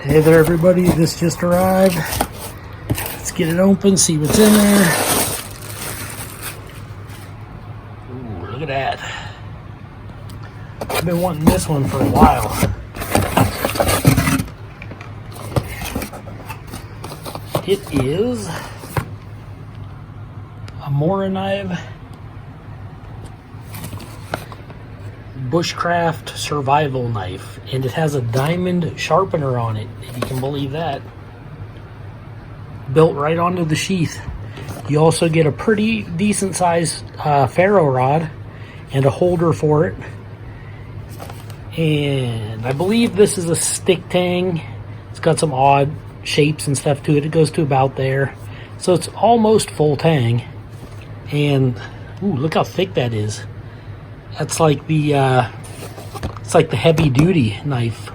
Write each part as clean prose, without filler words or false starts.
Hey there everybody, this just arrived. Let's get it open, see what's in there. Ooh, look at that. I've been wanting this one for a while. It is a Morakniv Bushcraft Survival Knife, and it has a diamond sharpener on it, if you can believe that. Built right onto the sheath. You also get a pretty decent sized ferro rod and a holder for it. And I believe this is a stick tang. It's got some odd shapes and stuff to it. It goes to about there. So it's almost full tang. And ooh, look how thick that is. That's like the it's like the heavy duty knife,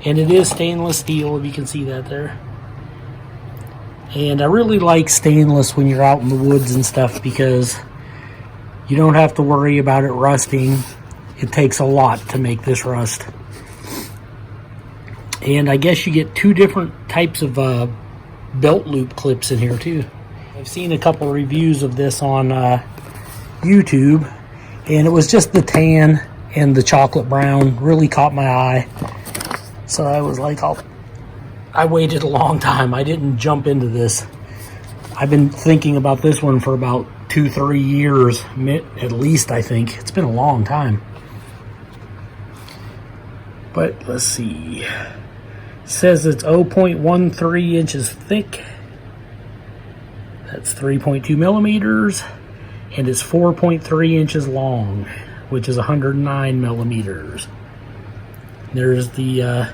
and it is stainless steel, if you can see that there. And I really like stainless when you're out in the woods and stuff, because you don't have to worry about it rusting. It takes a lot to make this rust. And I guess you get two different types of belt loop clips in here too. I've seen a couple reviews of this on YouTube, and it was just the tan and the chocolate brown really caught my eye. So I was like, I waited a long time. I didn't jump into this. I've been thinking about this one for about 2-3 years, at least. I think it's been a long time. But let's see. It says it's 0.13 inches thick. That's 3.2 millimeters. And it's 4.3 inches long, which is 109 millimeters. There's the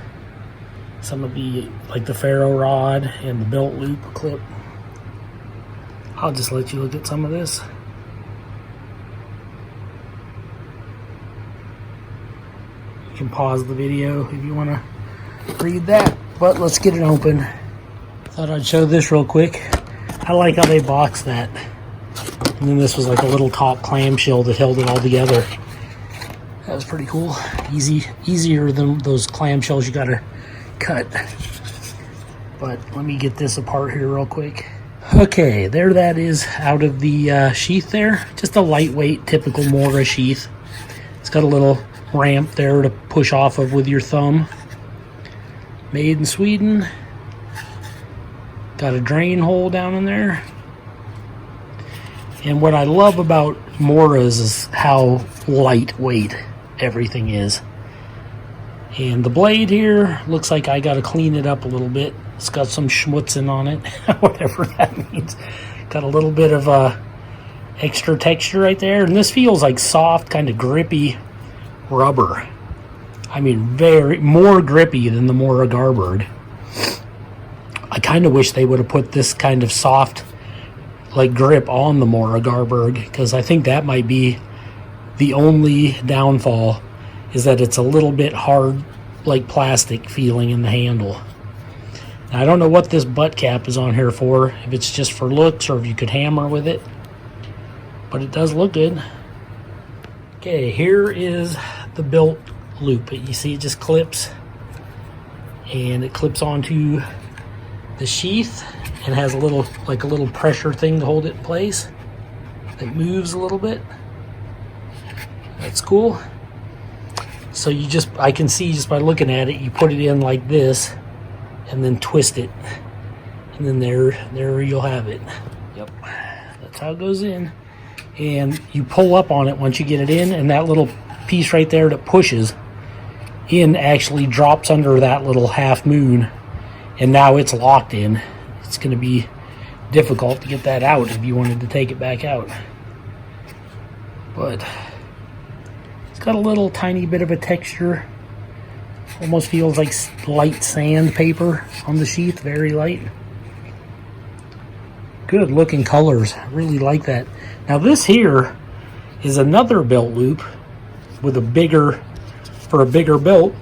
some of the, like the ferro rod and the belt loop clip. I'll just let you look at some of this. You can pause the video if you want to read that, but let's get it open. Thought I'd show this real quick. I like how they box that. And then this was like a little top clamshell that held it all together. That was pretty cool. Easier than those clamshells you gotta cut. But let me get this apart here real quick. Okay, there that is out of the sheath there. Just a lightweight, typical Mora sheath. It's got a little ramp there to push off of with your thumb. Made in Sweden. Got a drain hole down in there. And what I love about Moras is how lightweight everything is. And the blade here looks like I got to clean it up a little bit. It's got some schmutzing on it, whatever that means. Got a little bit of extra texture right there. And this feels like soft, kind of grippy rubber. I mean, more grippy than the Mora Garbird. I kind of wish they would have put this kind of soft like grip on the Mora Garbird, because I think that might be the only downfall, is that it's a little bit hard, like plastic feeling in the handle. Now, I don't know what this butt cap is on here for, if it's just for looks or if you could hammer with it, but it does look good. Okay, here is the belt loop. You see it just clips, and it clips onto the sheath and has a little, like a little pressure thing to hold it in place that moves a little bit. That's cool. So you just, I can see just by looking at it, you put it in like this and then twist it, and then there you'll have it. Yep, that's how it goes in. And you pull up on it once you get it in, and that little piece right there that pushes in actually drops under that little half moon, and now it's locked in. It's going to be difficult to get that out if you wanted to take it back out. But it's got a little tiny bit of a texture. Almost feels like light sandpaper on the sheath, very light. Good looking colors, I really like that. Now this here is another belt loop with a bigger belt,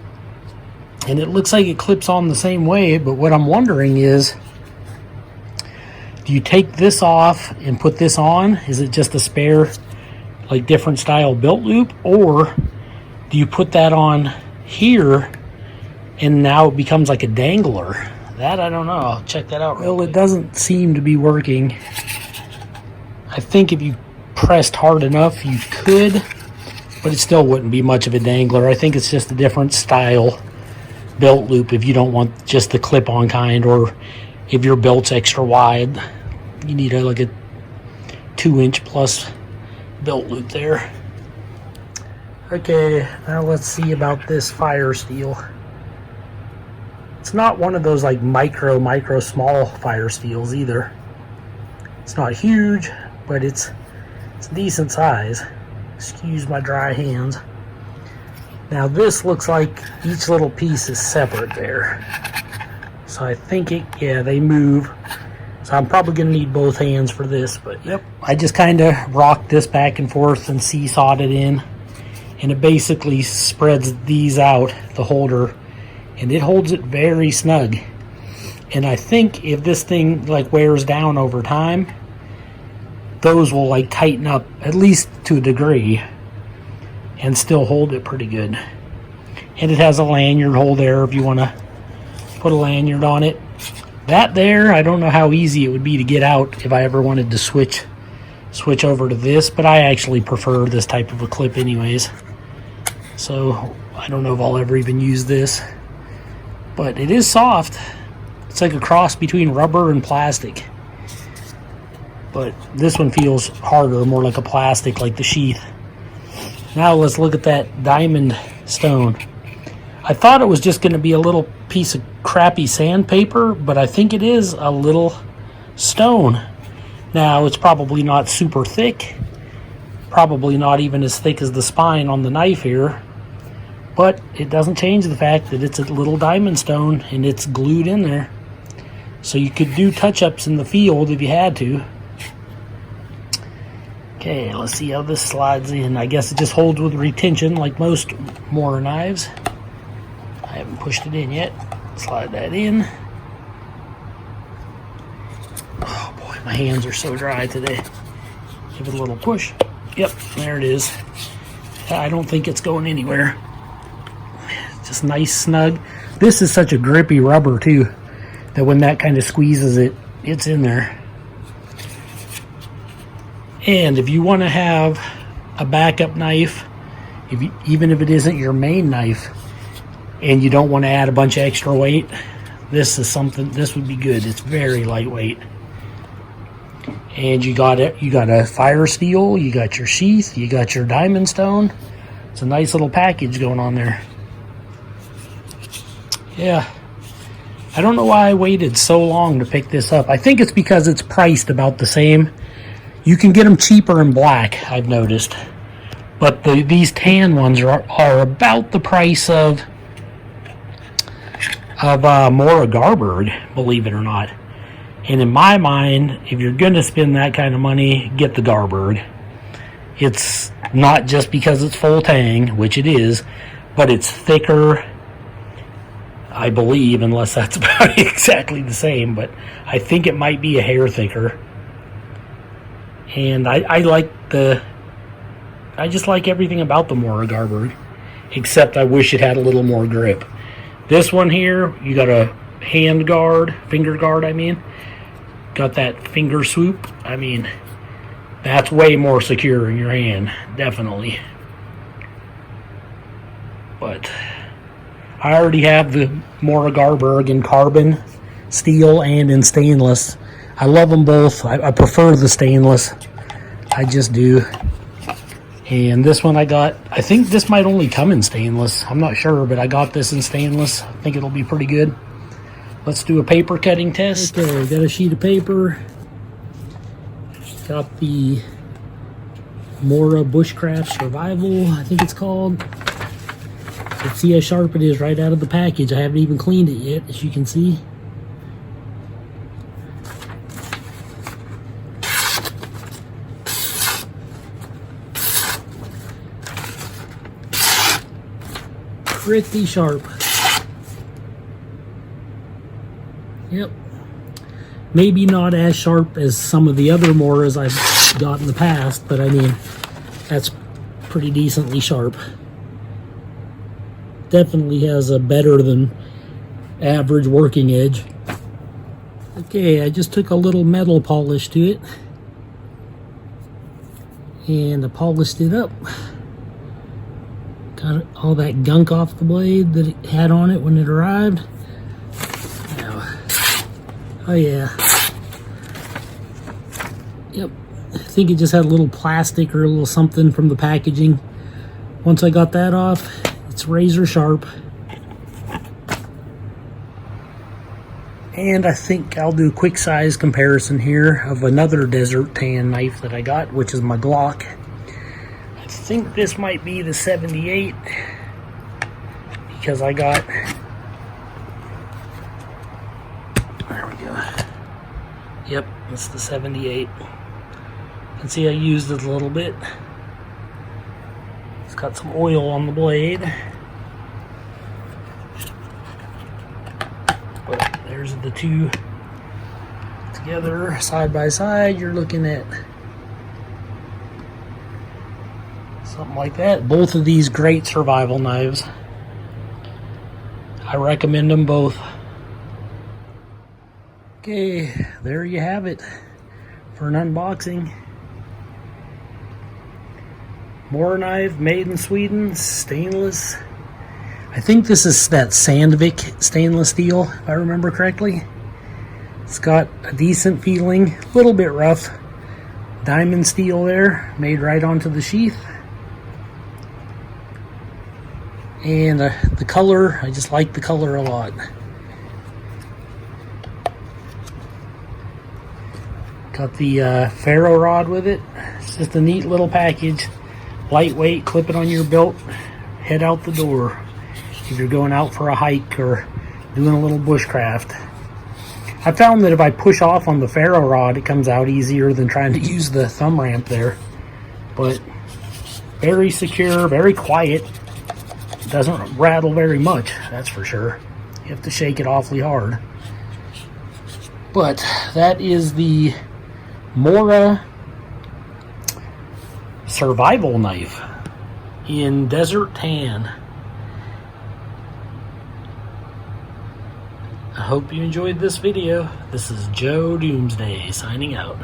and it looks like it clips on the same way, but what I'm wondering is, do you take this off and put this on? Is it just a spare, like different style belt loop, or do you put that on here and now it becomes like a dangler. That I don't know. I'll check that out. Well, it doesn't seem to be working. I think if you pressed hard enough, you could, but it still wouldn't be much of a dangler. I think it's just a different style belt loop if you don't want just the clip-on kind, or if your belt's extra wide, you need like a 2-inch plus belt loop there. Okay, now let's see about this fire steel. It's not one of those like micro small fire steels either. It's not huge, but it's decent size. Excuse my dry hands. Now this looks like each little piece is separate there. So I think they move. So I'm probably gonna need both hands for this, but yep. I just kind of rocked this back and forth and seesawed it in. And it basically spreads these out, the holder, and it holds it very snug. And I think if this thing like wears down over time, those will like tighten up at least to a degree and still hold it pretty good. And it has a lanyard hole there if you want to put a lanyard on it. That there, I don't know how easy it would be to get out if I ever wanted to switch over to this, but I actually prefer this type of a clip anyways. So I don't know if I'll ever even use this, but it is soft. It's like a cross between rubber and plastic, but this one feels harder, more like a plastic, like the sheath. Now let's look at that diamond stone. I thought it was just going to be a little piece of crappy sandpaper, but I think it is a little stone. Now it's probably not super thick, probably not even as thick as the spine on the knife here, but it doesn't change the fact that it's a little diamond stone and it's glued in there. So you could do touch-ups in the field if you had to. Okay, let's see how this slides in. I guess it just holds with retention like most Mora knives. I haven't pushed it in yet. Slide that in. Oh boy, my hands are so dry today. Give it a little push. Yep, there it is. I don't think it's going anywhere. Just nice, snug. This is such a grippy rubber too, that when that kind of squeezes it, it's in there. And if you want to have a backup knife, even if it isn't your main knife, and you don't want to add a bunch of extra weight, this would be good. It's very lightweight. And you got a fire steel, you got your sheath, you got your diamond stone. It's a nice little package going on there. Yeah. I don't know why I waited so long to pick this up. I think it's because it's priced about the same. You can get them cheaper in black, I've noticed. But these tan ones are about the price of Mora Garberg, believe it or not. And in my mind, if you're going to spend that kind of money, get the Garberg. It's not just because it's full tang, which it is, but it's thicker, I believe, unless that's about exactly the same, but I think it might be a hair thicker. And I just like everything about the Mora Garberg, except I wish it had a little more grip. This one here, you got a hand guard, finger guard, I mean. Got that finger swoop. I mean, that's way more secure in your hand, definitely. But I already have the Mora Garberg in carbon, steel, and in stainless. I love them both. I prefer the stainless. I just do. And this one I got, I think this might only come in stainless. I'm not sure, but I got this in stainless. I think it'll be pretty good. Let's do a paper cutting test. Okay, got a sheet of paper. Got the Mora Bushcraft Survival, I think it's called. Let's see how sharp it is right out of the package. I haven't even cleaned it yet, as you can see. Pretty sharp. Yep. Maybe not as sharp as some of the other Moras I've got in the past, but I mean, that's pretty decently sharp. Definitely has a better than average working edge. Okay, I just took a little metal polish to it and I polished it up. Got all that gunk off the blade that it had on it when it arrived. Now, oh yeah. Yep, I think it just had a little plastic or a little something from the packaging. Once I got that off, it's razor sharp. And I think I'll do a quick size comparison here of another desert tan knife that I got, which is my Glock. I think this might be the 78 because I got, there we go. Yep, it's the 78. You can see I used it a little bit. It's got some oil on the blade. But there's the two together side by side. You're looking at something like that. Both of these great survival knives. I recommend them both. Okay, there you have it for an unboxing. Mora knife, made in Sweden, stainless. I think this is that Sandvik stainless steel, if I remember correctly. It's got a decent feeling, a little bit rough. Diamond steel there, made right onto the sheath. And the color, I just like the color a lot. Got the Ferro rod with it. It's just a neat little package. Lightweight, clip it on your belt, head out the door. If you're going out for a hike or doing a little bushcraft. I found that if I push off on the Ferro rod, it comes out easier than trying to use the thumb ramp there. But very secure, very quiet. It doesn't rattle very much, that's for sure. You have to shake it awfully hard. But that is the Mora Survival Knife in Desert Tan. I hope you enjoyed this video. This is Joe Doomsday signing out.